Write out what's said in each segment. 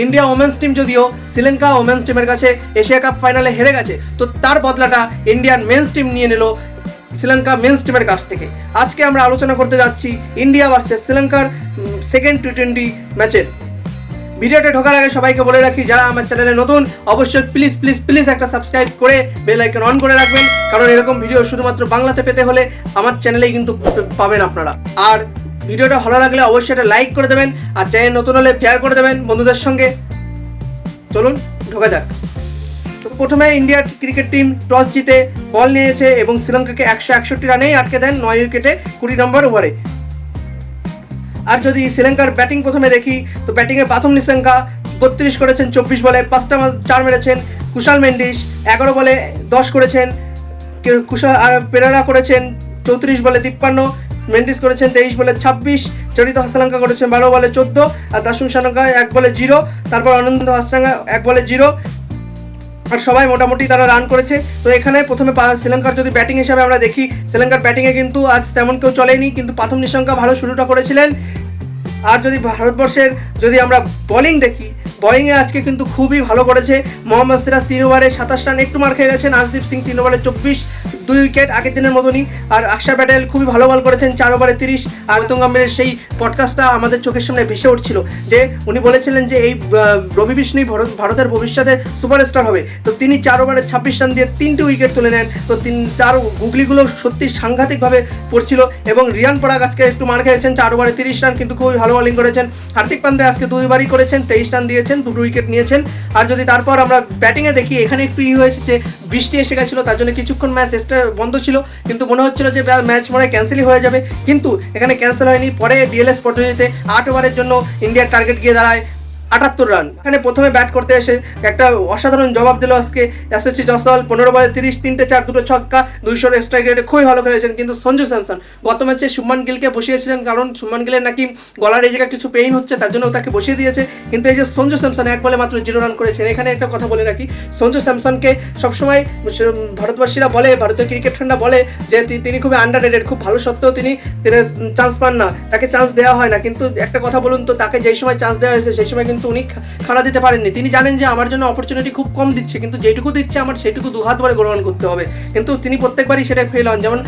India women's team যদিও Sri Lanka women's টিমের কাছে এশিয়া কাপ ফাইনালে হেরে গেছে, তো তার বদলাটা ইন্ডিয়ান মেন্স টিম নিয়ে নিল শ্রীলঙ্কা মেন্স টিমের কাছ থেকে। আজকে আমরা আলোচনা করতে যাচ্ছি ইন্ডিয়া ভার্সেস শ্রীলঙ্কার সেকেন্ড টি20 ম্যাচের। ভিডিওতে ঢোকার আগে সবাইকে বলে রাখি, যারা আমার চ্যানেলে নতুন অবশ্যই প্লিজ প্লিজ প্লিজ একটা সাবস্ক্রাইব করে বেল আইকন অন করে রাখবেন, কারণ এরকম ভিডিও শুধুমাত্র বাংলাতে পেতে হলে আমার চ্যানেলেই কিন্তু পাবেন আপনারা। আর ভিডিওটা ভালো লাগলে অবশ্যই একটা লাইক করে দেবেন, আর চ্যানেল নতুন হলে শেয়ার করে দেবেন বন্ধুদের সঙ্গে। চলুন ঢোকা যাক। তো প্রথমে ইন্ডিয়ার ক্রিকেট টিম টস জিতে বল নিয়েছে এবং শ্রীলঙ্কাকে 161 রানেই আটকে দেন 9 উইকেটে 20 নম্বর ওভারে। আর যদি শ্রীলঙ্কার ব্যাটিং প্রথমে দেখি, তো ব্যাটিংয়ে প্রথম নিশাঙ্কা 32 করেছেন 24 বলে, 5টা 4 মেরেছেন। কুশাল মেন্ডিস 11 বলে 10 করেছেন। কুশাল আর পেরেরা করেছেন 34 বলে 53, মেন্ডিস করেছেন 23 বলে 26, চরিত হাসালঙ্কা করেছেন 12 বলে 14, আর দাসুন সানঙ্কা 1 বলে 0, তারপর আনন্দ হাসালঙ্কা 1 বলে 0, আর সবাই মোটামুটি তারা রান করেছে। তো এখানে প্রথমে শ্রীলঙ্কার যদি ব্যাটিং হিসাবে আমরা দেখি, শ্রীলঙ্কার ব্যাটিংয়ে কিন্তু আজ তেমন কেউ চলেনি, কিন্তু প্রথম নিশাঙ্কা ভালো শুরুটা করেছিলেন। আর যদি ভারতবর্ষের যদি আমরা বোলিং দেখি, বোলিংয়ে আজকে কিন্তু খুবই ভালো করেছে। মোহাম্মদ সিরাজ 3 ওভারে 27 রান, একটু মার খেয়ে গেছেন। আশদীপ সিং 3 ওভারে 24, 2 উইকেট, আগের দিনের মতনই। আর অক্ষর প্যাটেল খুবই ভালো বল করেছেন 4 ওভারে 30। আর গৌতম গম্ভীরের সেই পডকাস্টটা আমাদের চোখের সামনে ভেসে উঠছিল, যে উনি বলেছিলেন যে এই রবি বিষ্ণুই ভারতের ভবিষ্যতে সুপারস্টার হবে। তো তিনি 4 ওভারে 26 রান দিয়ে 3টে উইকেট তুলে নেন। তো তার গুগলিগুলো সত্যি সাংঘাতিকভাবে পড়ছিল। এবং রিয়ান পরাগ আজকে একটু মার খেয়েছেন 4 ওভারে 30 রান, কিন্তু খুবই ভালো বোলিং করেছেন। হার্দিক পান্ডে আজকে 2 ওভারই করেছেন, 23 রান দিয়েছেন, 2 উইকেট নিয়েছেন। আর যদি তারপর আমরা ব্যাটিংয়ে দেখি, এখানে একটু হয়েছে যে বৃষ্টি এসে গেছিলো, তার জন্য কিছুক্ষণ ম্যাচ বন্ধ ছিল, কিন্তু মনে হচ্ছিল যে ম্যাচ মনে হয় ক্যান্সেলই হয়ে যাবে, কিন্তু এখানে ক্যান্সেল হয়নি। পরে ডিএলএস পদ্ধতিতে 8 ওভারের জন্য ইন্ডিয়ার টার্গেট গিয়ে দাঁড়ায় 78 রান। এখানে প্রথমে ব্যাট করতে এসে একটা অসাধারণ জবাব দিল আজকে এসএসসি জয়সওয়াল। 15 বলে 30, 3টে 4, 2টো ছক্কা, 200 স্ট্রাইক রেটে খুবই ভালো খেলেছেন। কিন্তু সঞ্জু স্যামসন গত ম্যাচে শুভমান গিলকে বসিয়েছিলেন, কারণ শুভমান গিলের নাকি গলার এই জায়গায় কিছু পেইন হচ্ছে, তার জন্য তাকে বসিয়ে দিয়েছে। কিন্তু এই যে সঞ্জু স্যামসন 1 বলে মাত্র 0 রান করেছেন। এখানে একটা কথা বলে রাখি, সঞ্জু স্যামসনকে সবসময় ভারতবাসীরা বলে, ভারতীয় ক্রিকেট ফ্যানরা বলে যে তিনি খুবই আন্ডাররেটেড, খুব ভালো সত্ত্বেও তিনি চান্স পান না, তাকে চান্স দেওয়া হয় না। কিন্তু একটা কথা বলুন তো, তাকে যেই সময় চান্স দেওয়া হয়েছে সেই সময় কিন্তু উনি খাড়া দিতে পারেননি। তিনি জানেন যে আমার জন্য অপরচুনিটি খুব কম দিচ্ছে, কিন্তু যেটুকু দিচ্ছে আমার সেটুকু 2 হাত ভরে গ্রহণ করতে হবে। কিন্তু তিনি প্রত্যেকবারই সেটা ফেল হন। যেমন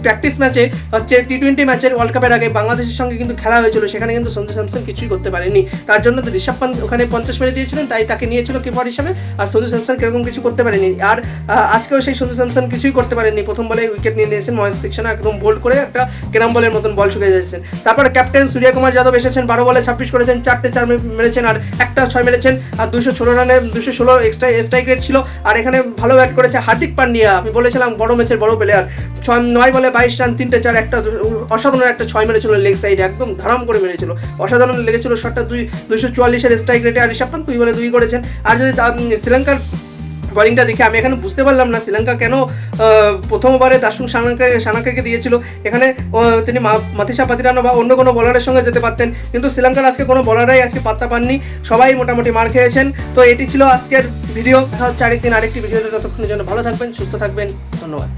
প্র্যাকটিস ম্যাচে হচ্ছে টি20 ম্যাচের ওয়ার্ল্ড কাপের আগে বাংলাদেশের সঙ্গে কিন্তু খেলা হয়েছিল, সেখানে কিন্তু সঞ্জু স্যামসন কিছুই করতে পারেনি। তার জন্য ঋষভ পান্ত ওখানে 50 মেরে দিয়েছিলেন, তাই তাকে নিয়েছিল কিপার হিসাবে। আর সঞ্জু স্যামসন কিরকম কিছু করতে পারেনি। আর আজকেও সেই সঞ্জু স্যামসন কিছুই করতে পারেনি। প্রথম বলে উইকেট নিয়ে নিয়েছেন মহেশ দীক্ষণা, একদম বোল্ড করে একটা ক্যারাম বলের মতন বল ছুঁড়ে যাচ্ছেন। তারপরে ক্যাপ্টেন সূর্যকুমার যাদব এসেছেন, 12 বলে 26 করেছেন, 4টে 4 মেরেছেন, আর একটা 6 মেরেছেন। আর 216 রানের 216 এক্সট্রা স্ট্রাইক রেট ছিল। আর এখানে ভালো ব্যাট করেছে হার্দিক পান্ডিয়া, আমি বলেছিলাম বড় ম্যাচের বড় প্লেয়ার। 9 বলে 22 রান, 3টে 4, একটা অসাধারণ একটা 6 মেরেছিল লেগ সাইডে, একদম ধারাম করে মেরেছিল, অসাধারণ লেগেছিল শটটা। 244 স্ট্রাইক রেটে। আর ঋষভ পান্ত 2 বলে 2 করেছেন। আর যদি শ্রীলঙ্কার বোলিংটা দেখে আমি এখানে বুঝতে পারলাম না শ্রীলঙ্কা কেন প্রথম ওভারে দাসুন সানাকাকে দিয়েছিল। এখানে তিনি মাথিসা পাতিরানো বা অন্য কোনো বলারের সঙ্গে যেতে পারতেন, কিন্তু শ্রীলঙ্কার আজকে কোনো বলারাই আজকে পাত্তা পাননি, সবাই মোটামুটি মার খেয়েছেন। তো এটি ছিল আজকের ভিডিও। দেখা হচ্ছে আরেকদিন আরেকটি ভিডিওতে। ততক্ষণের জন্য ভালো থাকবেন, সুস্থ থাকবেন, ধন্যবাদ।